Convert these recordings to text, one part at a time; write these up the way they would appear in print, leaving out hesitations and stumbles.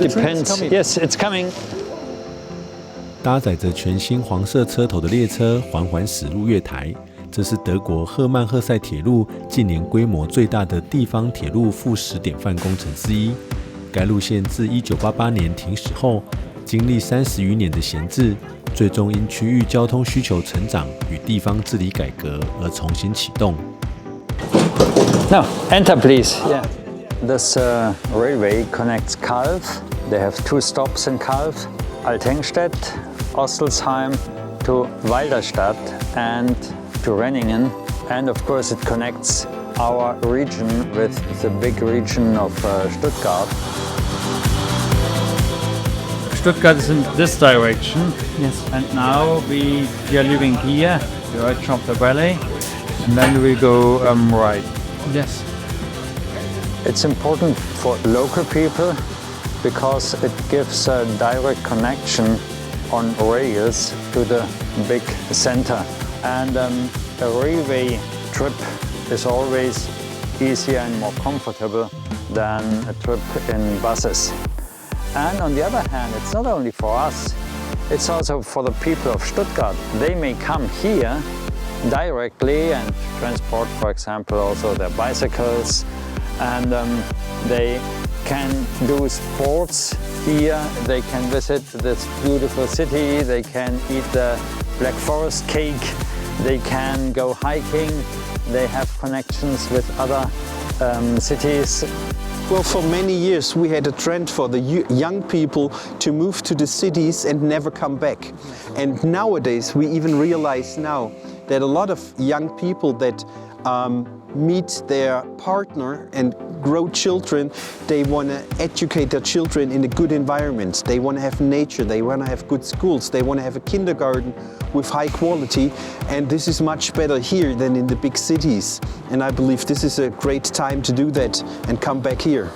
It depends. Yes, it's coming. 搭載着全新黃色車頭的列車緩緩駛入月台，這是德國赫曼赫塞鐵路近年規模最大的地方鐵路副10典範工程之一。該路線自1988年停駛後，經歷30餘年的閒置，最終因區域交通需求成長與地方治理改革而重新啟動。No, enter please. Yeah. This railway connects Calw. They have 2 stops in Calw, Althengstedt, Ostelsheim to Walderstadt and to Renningen. And of course it connects our region with the big region of Stuttgart. Stuttgart is in this direction. Yes. And now we are living here, the right of the valley, and then we go right. Yes. It's important for local people because it gives a direct connection on rails to the big center. And a railway trip is always easier and more comfortable than a trip in buses. And on the other hand, it's not only for us, it's also for the people of Stuttgart. They may come here directly and transport, for example, also their bicycles, and they can do sports here, they can visit this beautiful city, they can eat the Black Forest cake, they can go hiking, they have connections with other cities. Well, for many years we had a trend for the young people to move to the cities and never come back. And nowadays we even realize now that a lot of young people that meet their partner and grow children, they want to educate their children in a good environment. They want to have nature, they want to have good schools, they want to have a kindergarten with high quality, and this is much better here than in the big cities. And I believe this is a great time to do that and come back here.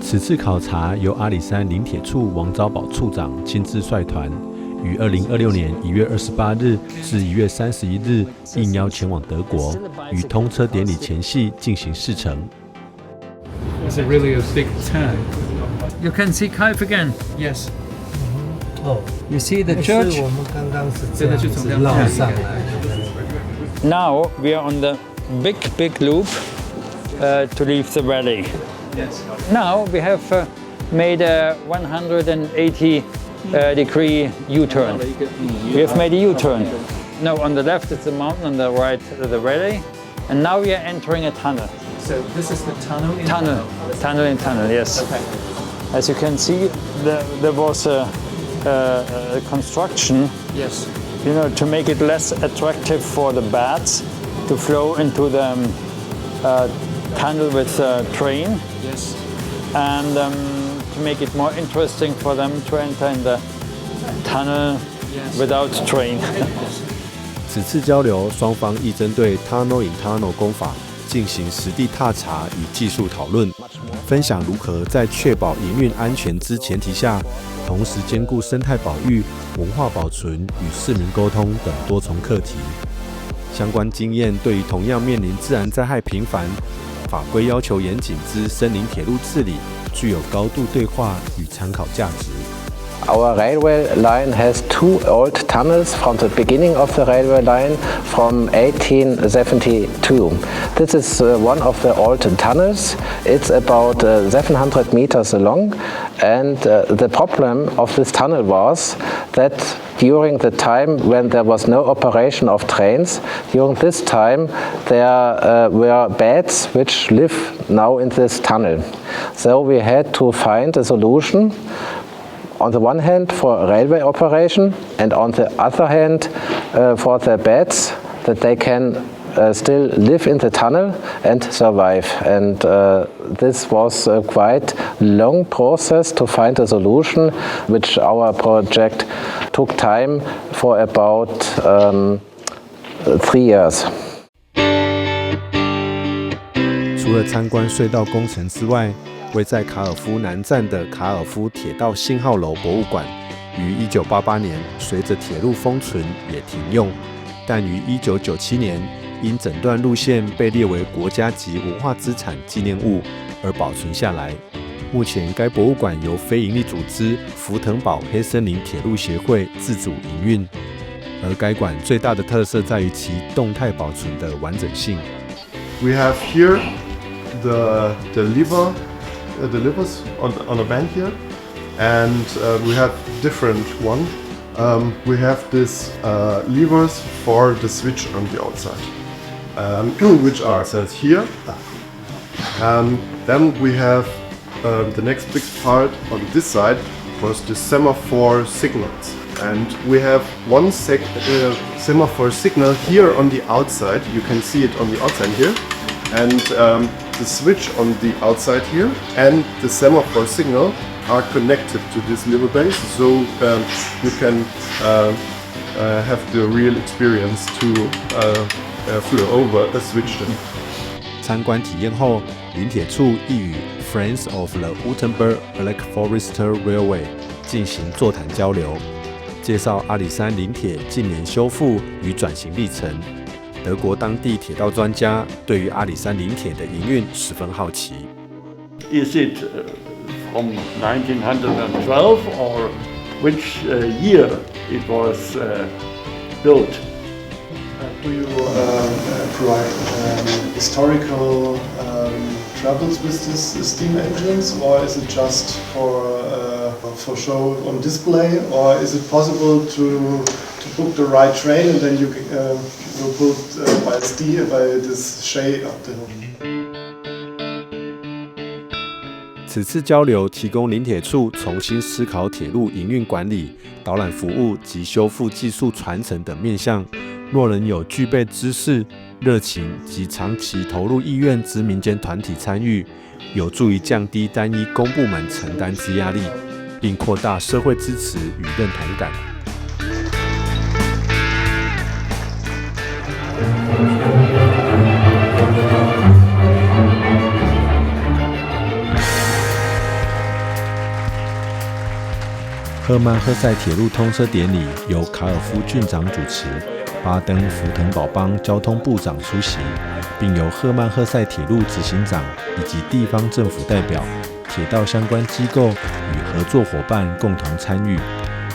此次考察由阿里山林鐵處王昭寶處長親自率團，於2026年1月28日至1月31日應邀前往德國，於通車典禮前夕進行試乘。It's really a big turn. You can see Calw again. Yes. You see the church? 我们刚刚是这样子繞上來。Now we are on the big loop to leave the valley. Yes. Now we have made a 180 degree U-turn. We have made a U-turn. Now on the left it's the mountain, on the right the valley, and now we are entering a tunnel. So this is the tunnel in Tunnel, yes. Okay. As you can see, there was a construction, Yes. you know, to make it less attractive for the bats to flow into the tunnel with a train. Yes. And to make it more interesting for them to enter in the tunnel without train. 此次交流，雙方亦針對 Tunnel in Tunnel 工法進行實地踏查與技術討論，分享如何在確保營運安全之前提下，同時兼顧生態保育、文化保存與市民溝通等多重課題。相關經驗對於同樣面臨自然災害頻繁、法規要求嚴謹之森林鐵路治理，具有高度對話與參考價值。Our railway line has 2 old tunnels from the beginning of the railway line from 1872. This is one of the old tunnels. It's about 700 meters long, and the problem of this tunnel was that during the time when there was no operation of trains, during this time there were bats which live now in this tunnel. So we had to find a solution, on the one hand for railway operation, and on the other hand for the bats, that they can still live in the tunnel and survive. And this was a quite long process to find a solution, which our project took time for about 3 years. 除了參觀隧道工程之外，位在卡爾夫南站的卡爾夫鐵道信號樓博物館，於1988年隨着鐵路封存也停用，但於1997年因整段路線被列為國家級文化資產紀念物而保存下來。目前該博物館由非營利組織福騰堡黑森林鐵路協會自主營運，而該館最大的特色在於其動態保存的完整性。We have here the levers on a band here, and we have different one. We have this levers for the switch on the outside, which are set here. Then we have the next big part on this side was the semaphore signals. And we have one semaphore signal here on the outside. You can see it on the outside here. And the switch on the outside here and the semaphore signal are connected to this lever base. So you can have the real experience to fly over a switch. 參觀體驗後，林鐵處亦與 Friends of the Württemberg Black Forest Railway 進行座談交流，介紹阿里山林鐵近年修復與轉型歷程。德國當地鐵道專家對於阿里山林鐵的營運十分好奇。Is it from 1912 or which year it was built? Do you provide historical travels with these steam engines, or is it just for show on display, or is it possible to book the right train and then you will pulled by this shade of the hill? 此次交流提供林鐵處重新思考鐵路營運管理、導覽服務及修復技術傳承等面向。若能有具備知識、熱情及長期投入意願之民間團體參與，有助於降低單一公部門承擔之壓力，並擴大社會支持與認同感。赫曼赫塞鐵路通車典禮由卡爾夫郡長主持，巴登福騰堡邦交通部長出席，並由赫曼赫塞鐵路執行長以及地方政府代表、鐵道相關機構與合作夥伴共同參與，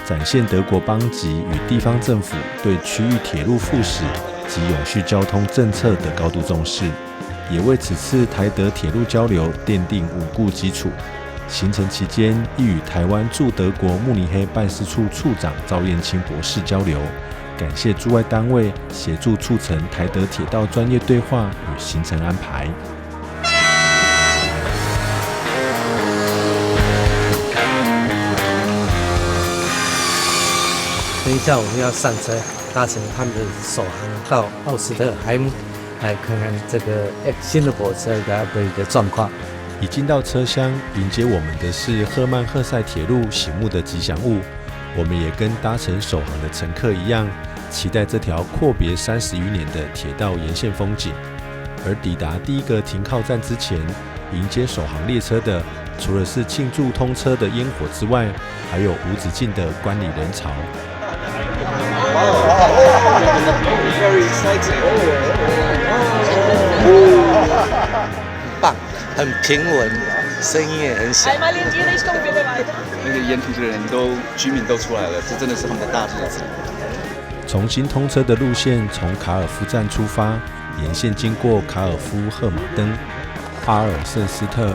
展現德國邦級與地方政府對區域鐵路復駛及永續交通政策的高度重視，也為此次台德鐵路交流奠定穩固基礎。行程期間，亦與台灣駐德國慕尼黑辦事處處長趙燕青博士交流，感謝駐外單位協助促成台德鐵道專業對話與行程安排。等一下，我們要上車，搭乘他們的首航到奧斯特海姆，來看看這個新的火車的狀況。一進到車廂，迎接我們的是赫曼赫塞鐵路醒目的吉祥物。我們也跟搭乘首航的乘客一樣，期待這條闊別30餘年的鐵道沿線風景。而抵達第一個停靠站之前，迎接首航列車的，除了是慶祝通車的煙火之外，還有無止境的觀禮人潮。Very exciting. 棒，很平穩，聲音也很小。那個沿途的人居民都出來了，這真的是他們的大日子。重新通車的路線從卡爾夫站出發，沿線經過卡爾夫赫馬登、阿爾聖斯特、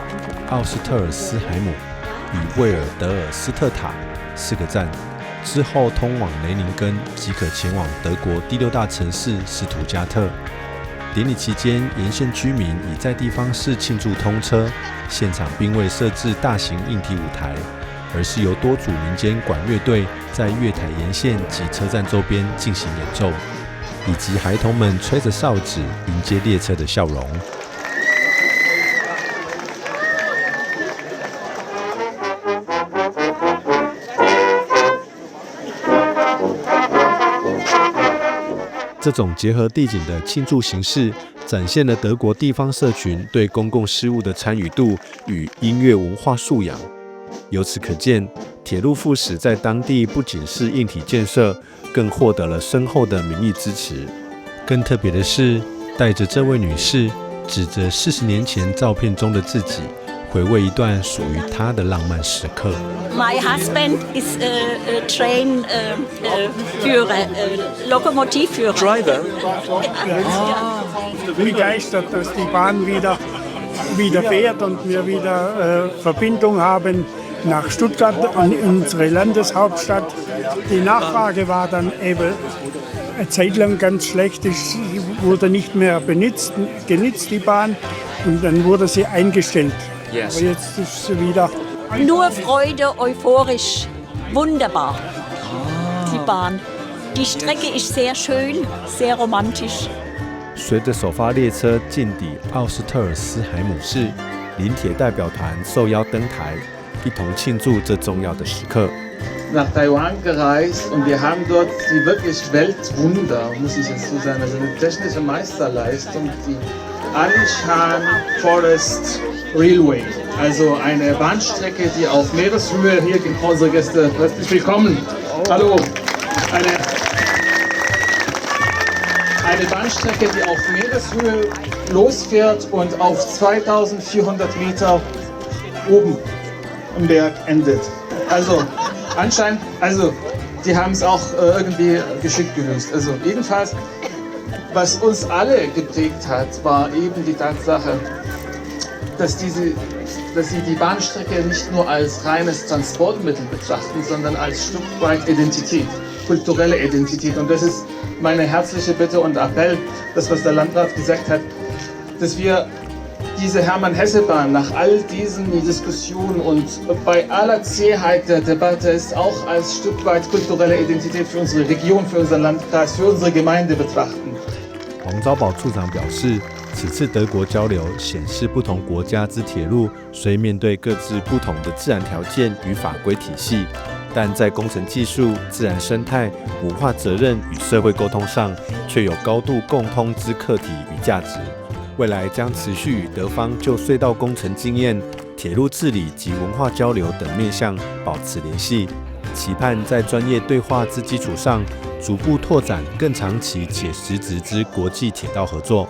奧斯特爾斯海姆與魏爾德爾斯特塔4個站，之後通往雷寧根，即可前往德國第6大城市斯圖加特。典禮期間，沿線居民以在地方式慶祝通車，現場並未設置大型硬體舞台，而是由多組民間管樂隊在月台沿線及車站周邊進行演奏，以及孩童們吹着哨子迎接列車的笑容。這種結合地景的慶祝形式，展現了德國地方社群對公共事務的參與度與音樂文化素養。由此可見，鐵路復駛在當地不僅是硬體建設，更獲得了深厚的民意支持。更特別的是，帶着這位女士指着40年前照片中的自己，回味一段屬於他的浪漫時刻。My husband is a train Führer, Lokomotivführer. Driver? Begeistert, dass die Bahn wieder fährt und wir wieder Verbindung haben nach Stuttgart, an unsere Landeshauptstadt. Die Nachfrage war dann eben eine Zeit lang ganz schlecht, es wurde nicht mehr genutzt, die Bahn, und dann wurde sie eingestellt. Yes. Aber jetzt ist sie wieder. Nur Freude, euphorisch, wunderbar, die Bahn. Die Strecke ist sehr schön, sehr romantisch. 隨着首發列車進抵奧斯特爾斯海姆市，林鐵代表團受邀登台，一同慶祝這重要的時刻。Nach Taiwan gereist und wir haben dort die wirklich Weltwunder, muss ich jetzt so sagen, also eine technische Meisterleistung, die Alishan Forest Railway, also eine Bahnstrecke, die auf Meereshöhe, hier sind unsere Gäste, herzlich willkommen, hallo, eine Bahnstrecke, die auf Meereshöhe losfährt und auf 2400 Meter oben am Berg endet. Also anscheinend, die haben es auch irgendwie geschickt gelöst. Also jedenfalls, was uns alle geprägt hat, war eben die Tatsache, dass sie die Bahnstrecke nicht nur als reines Transportmittel betrachten, sondern als Stück weit Identität, kulturelle Identität. Und das ist meine herzliche Bitte und Appell, das was der Landrat gesagt hat, dass wir diese Hermann-Hesse-Bahn nach all diesen Diskussionen und bei aller Zähheit der Debatte ist auch als Stück weit kulturelle Identität für unsere Region, für unseren Landkreis, für unsere Gemeinde betrachten. 黃昭寶處長表示，此次德國交流顯示不同國家之鐵路雖面對各自不同的自然條件與法規體系，但在工程技術、自然生態、文化責任與社會溝通上，卻有高度共通之課題與價值。未來將持續與德方就隧道工程經驗、鐵路治理及文化交流等面向保持聯繫，期盼在專業對話之基礎上，逐步拓展更長期且實質之國際鐵道合作。